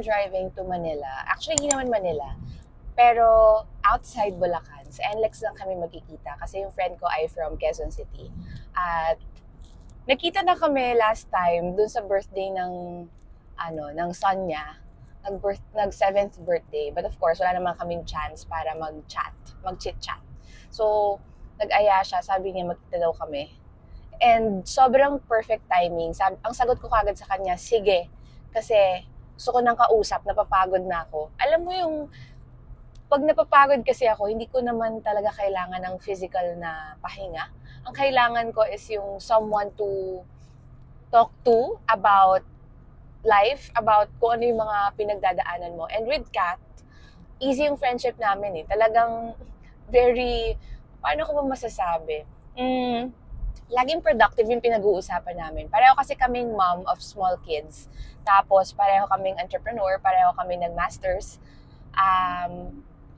time driving to Manila. Actually, hindi naman Manila. Pero outside Bulacan. Sa NLEX lang kami magkikita kasi yung friend ko ay from Quezon City. At nakita na kami last time dun sa birthday ng ng son niya. Nag 7th birthday. But of course, wala naman kaming chance para mag-chit-chat. So, nag-aya siya, sabi niya magkita daw kami. And sobrang perfect timing. Ang sagot ko kagad sa kanya, sige. Kasi gusto ko nang kausap, napapagod na ako. Alam mo yung, pag napapagod kasi ako, hindi ko naman talaga kailangan ng physical na pahinga. Ang kailangan ko is yung someone to talk to about life, about kung ano yung mga pinagdadaanan mo. And with Kat, easy yung friendship namin eh. Talagang very, paano ko ba masasabi? Laging productive yung pinag-uusapan namin. Pareho kasi kaming mom of small kids. Tapos pareho kaming entrepreneur, pareho kaming nag-masters.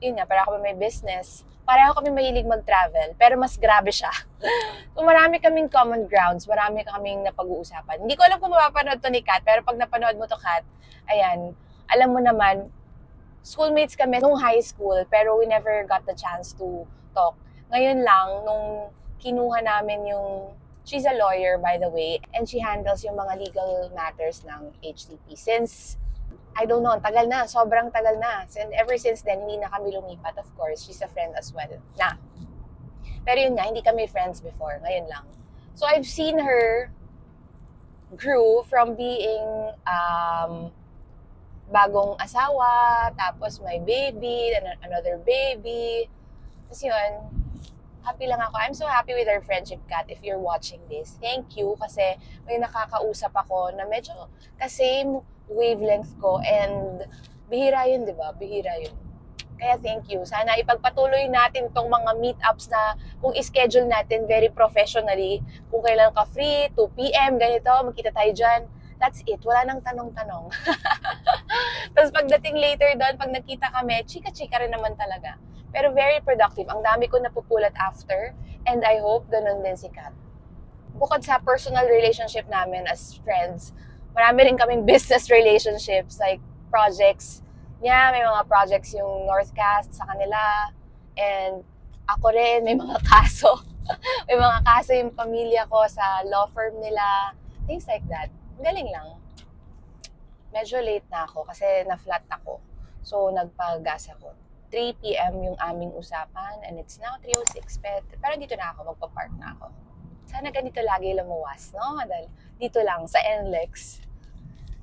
Yun nga, pareho kami may business. Pareho kami mahilig mag-travel, pero mas grabe siya. So, marami kaming common grounds, marami kaming napag-uusapan. Hindi ko alam kung mapapanood to ni Kat, pero pag napanood mo to, Kat, ayan, alam mo naman, schoolmates kami nung high school, pero we never got the chance to talk. Ngayon lang, nung kinuha namin yung, she's a lawyer by the way, and she handles yung mga legal matters ng HTP. Since I don't know, tagal na, sobrang tagal na. And ever since then, hindi na kami lumipat. Of course, she's a friend as well. Pero yun nga, hindi kami friends before. Ngayon lang. So I've seen her grew from being bagong asawa, tapos may baby, another baby. Tapos yun, happy lang ako. I'm so happy with our friendship, Kat, if you're watching this. Thank you kasi may nakakausap ako na medyo ka-same wavelength ko and bihira yun, di ba? Bihira yun. Kaya thank you. Sana ipagpatuloy natin tong mga meetups na kung i-schedule natin very professionally. Kung kailan ka free, 2 p.m., ganito, magkita tayo dyan. That's it. Wala nang tanong-tanong. Tapos pagdating later doon, pag nakita kami, chika-chika rin naman talaga. Pero very productive. Ang dami ko napupulat after. And I hope ganun din si Kat. Bukod sa personal relationship namin as friends, marami rin kaming business relationships, like projects. May mga projects yung Northcast sa kanila. And ako rin, may mga kaso. May mga kaso yung pamilya ko sa law firm nila. Things like that. Galing lang. Medyo late na ako kasi na-flat ako. So, nagpagas ako. 3 p.m. yung aming usapan and it's now 3:06. Pero dito na ako, magpa-park na ako. Sana ganito lagi lumuwas, no? Dahil dito lang, sa NLEX.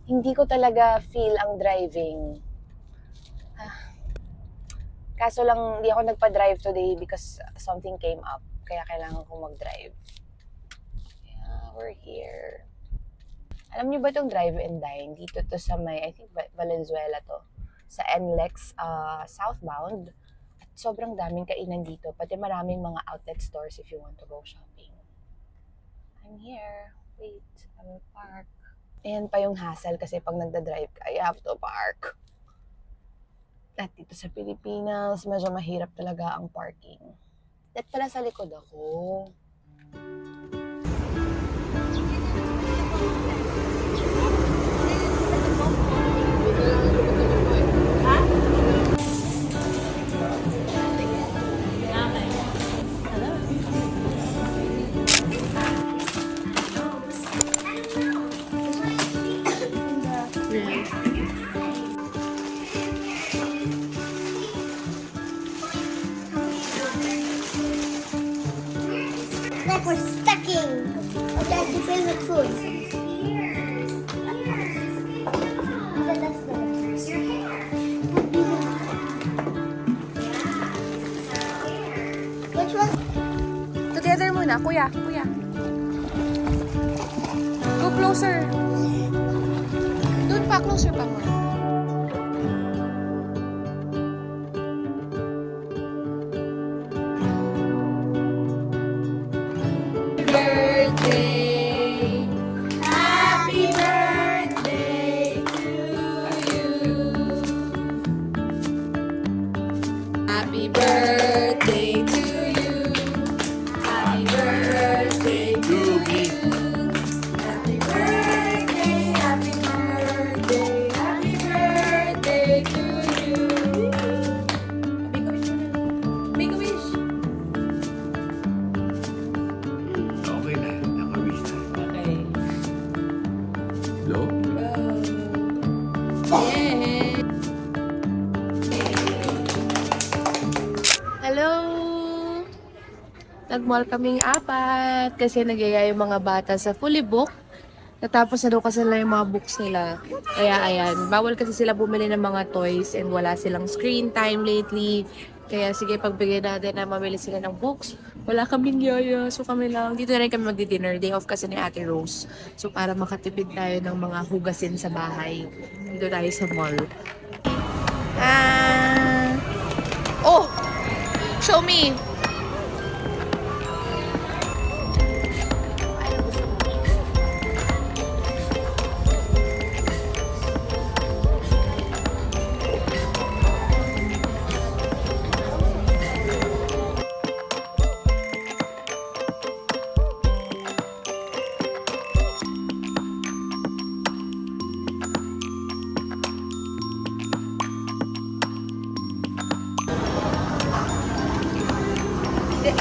Hindi ko talaga feel ang driving. Kaso lang, hindi ako nagpa-drive today because something came up. Kaya kailangan ko mag-drive. Yeah, we're here. Alam niyo ba itong Drive and Dine? Dito to sa may, I think Valenzuela to. Sa NLEX, southbound. At sobrang daming kainan dito. Pati maraming mga outlet stores if you want to go shopping. I'm here. Wait, I will park. Ayan pa yung hassle kasi pag nagda-drive ka, you have to park. At dito sa Pilipinas, medyo mahirap talaga ang parking. At pala sa likod ako. Like we're stacking. Okay, I can feel the food. Okay, that's the Which one? Together muna, kuya. Go closer. Doon pa, closer pa muna. Happy birthday to you. Happy birthday to you. Happy birthday, happy birthday, happy Yay! Hello! Nag-mall kaming apat kasi nagyaya yung mga bata sa fully book. Natapos na daw kasi nila yung mga books nila. Kaya ayan, bawal kasi sila bumili ng mga toys and wala silang screen time lately. Kaya sige, pagbigay natin na mamili sila ng books. Wala kaming yaya, so kami lang. Dito na rin kami magdi-dinner. Day off kasi ni Ate Rose. So para makatipid tayo ng mga hugasin sa bahay. Dito tayo sa mall. Oh! Show me!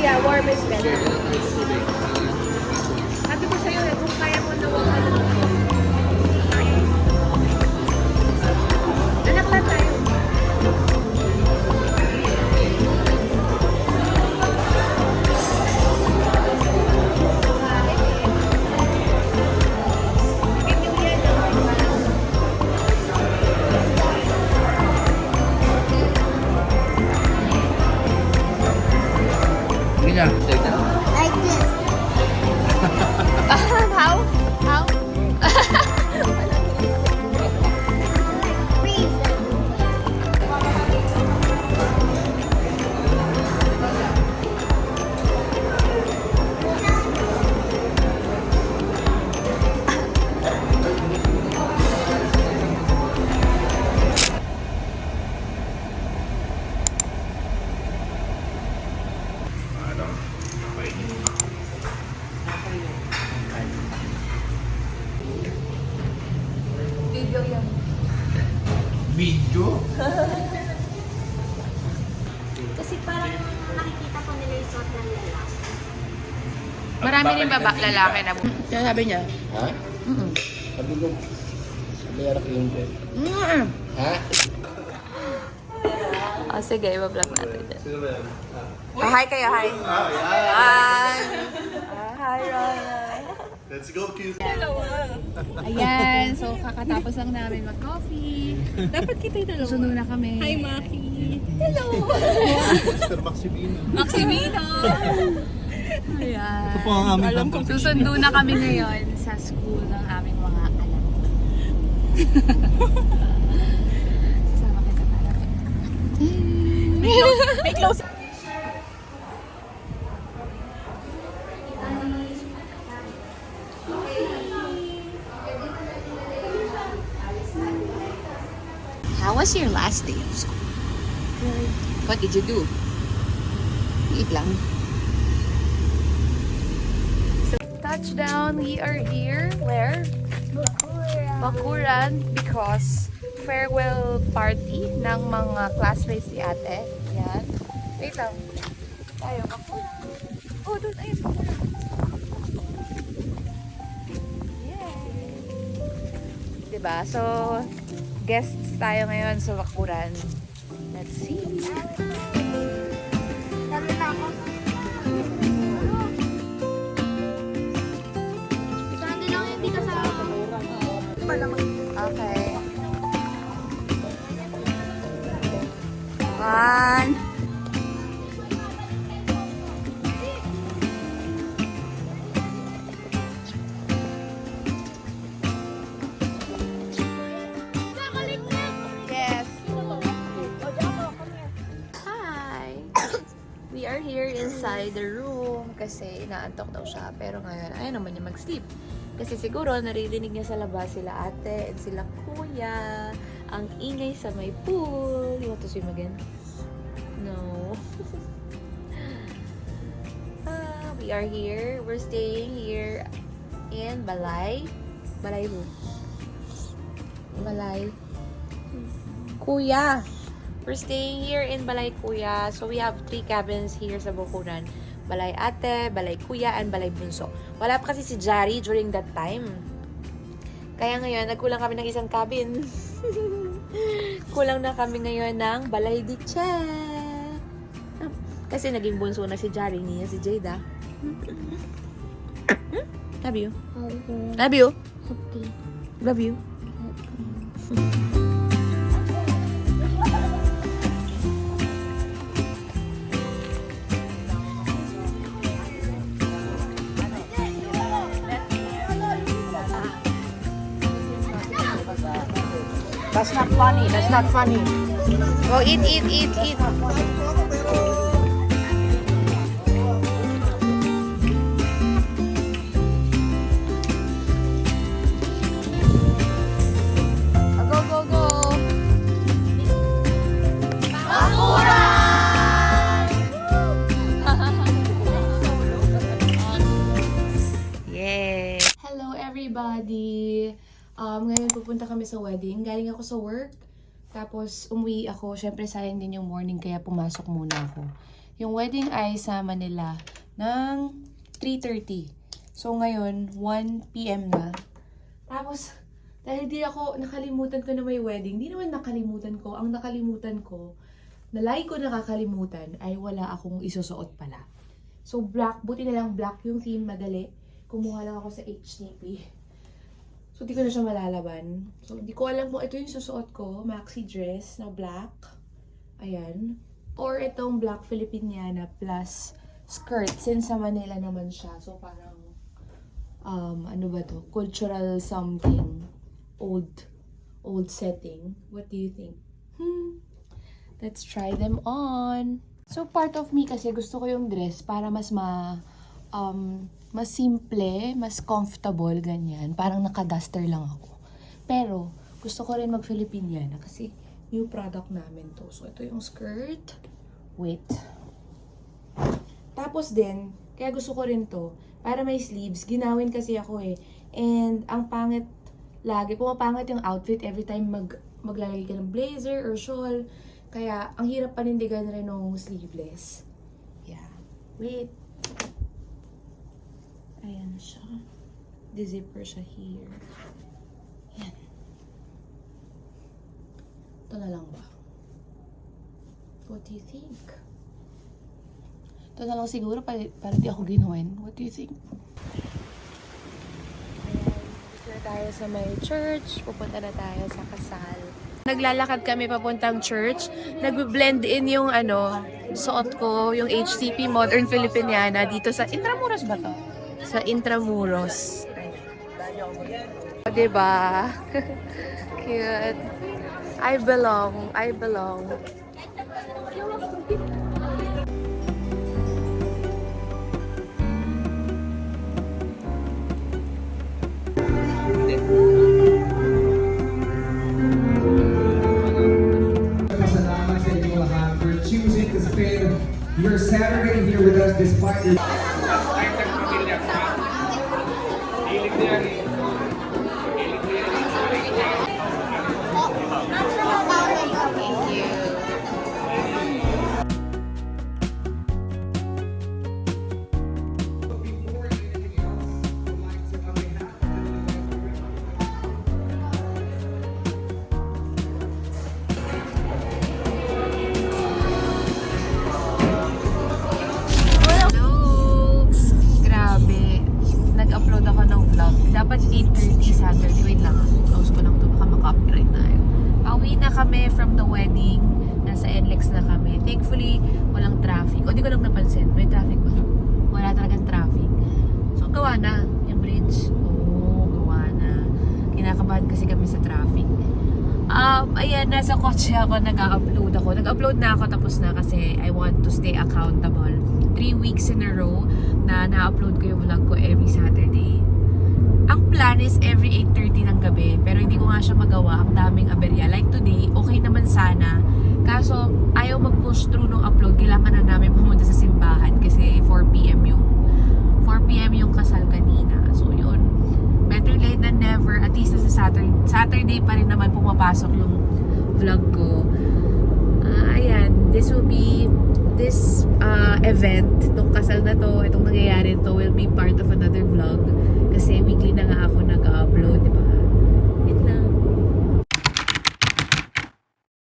Yeah, warm is better. Sabi ko sa'yo eh, kung kaya mo na wag anak lang tayo. Like this. How? How? Freeze. Video yan. Video? Kasi parang nakikita ko nila yung suot ng lalaki. Marami rin lalaki na Kaya sabi niya, Ha? Sabi ko, sabi arak yung ko. Ha? Oh, sige, iba-vlog natin yan. Oh, hi kayo, hi. Hi. Hi, Ryan. Let's go, kids. Ayan, so kakatapos lang namin mag-coffee. Dapat kita yung dalawa. Susunod na kami. Hi, Maki. Hello. Mr. Maximino. Maximino. Ayan. Ito po ang aming kampong. Susundo na kami ngayon sa school ng aming mga anak. Sama kita para. May close. How was your last day of school? What did you do? Eat lang. Touchdown, we are here. Where? Bakuran because farewell party ng mga classmates ni ate. Yan. Wait lang. Tayo, Bakuran. Oh, doon. Ayun, Bakuran. Yay! Diba? So, guests tayo ngayon sa Bakuran. Let's see. Sabi na ako. Saan lang yung dito sa... Okay. One. Yes. Hi. We are here inside the room kasi inaantok daw siya. Pero ngayon, ayaw naman niya mag-sleep. Kasi siguro naririnig niya sa labas sila ate at sila kuya. Ang ingay sa may pool. You want to swim again? No. We are here. We're staying here in Balay. Balay who? Balay. Kuya. We're staying here in Balay Kuya. So we have 3 cabins here sa Bakuran. Balay Ate, Balay Kuya, and Balay Bunso. Wala pa kasi si Jari during that time. Kaya ngayon, nagkulang kami ng isang cabin. Kulang na kami ngayon ng balay di check. Kasi naging bunso na si Jari, niya si Jada. Love you. Love you. Happy. Love you. That's not funny. That's not funny. Go eat, eat, eat, eat. Go, go, go. Yay! Hello everybody! Ngayon pupunta kami sa wedding. Galing ako sa work. Tapos umuwi ako. Syempre sayang din yung morning kaya pumasok muna ako. Yung wedding ay sa Manila ng 3:30. So ngayon, 1 p.m. na. Tapos, dahil di ako nakalimutan ko na may wedding, di naman nakalimutan ko. Ang nakalimutan ko, na lagi ko nakakalimutan, ay wala akong isusuot pala. So black, buti na lang black yung theme, madali. Kumuha lang ako sa HTP. So, di ko na siya malalaban. So, di ko alam kung ito yung susuot ko. Maxi dress na black. Ayan. Or itong black Filipiniana plus skirt. Since sa Manila naman siya. So, parang, ano ba to? Cultural something. Old setting. What do you think? Let's try them on. So, part of me kasi gusto ko yung dress para mas mas simple, mas comfortable, ganyan. Parang naka-duster lang ako. Pero, gusto ko rin mag-Filipiniana kasi new product namin to. So, ito yung skirt. Wait. Tapos din, kaya gusto ko rin to, para may sleeves. Ginawin kasi ako eh. And, ang pangit lagi, pumapangit yung outfit every time maglalagay ka ng blazer or shawl. Kaya, ang hirap panindigan rin ng sleeveless. Yeah. Wait. Ayan siya. Di-zipper siya here. Ayan. Ito na lang ba? What do you think? Ito na lang siguro para di ako ginuhin. What do you think? Ayan. Dito na tayo sa may church. Pupunta na tayo sa kasal. Naglalakad kami papuntang church. Nag-blend in yung suot ko, yung HTP Modern Filipiniana dito sa Intramuros ba to? Sa Intramuros. Diba? Cute. I belong. I belong. Salamat sa inyo lahat for choosing to spend your Saturday here with us despite your... Nag-upload ako ng vlog. Dapat 8:30 Saturday. Wait lang. Close ko lang ito. Baka makopyright tayo. Pauwi na kami from the wedding. Nasa NLEX na kami. Thankfully, walang traffic. O, di ko lang napansin. May traffic ba? Wala talagang traffic. So, gawa na. Yung bridge. Oo, gawa na. Kinakabahan kasi kami sa traffic. Ayan, nasa kotse ako. Nag-upload ako. Nag-upload na ako. Tapos na kasi I want to stay accountable. 3 weeks in a row na na-upload ko yung vlog ko every Saturday. Ang plan is every 8:30 ng gabi, pero hindi ko nga siya magawa. Ang daming aberya. Like today, okay naman sana. Kaso, ayaw mag-push through nung upload. Kailangan na namin pumunta sa simbahan kasi 4 p.m. yung kasal kanina. So, yun. Better late than never. At least sa Saturday pa rin naman pumapasok yung vlog ko. Ayan. This event, itong kasal na to, itong nangyayari to will be part of another vlog kasi weekly na nga ako nag-upload, di ba?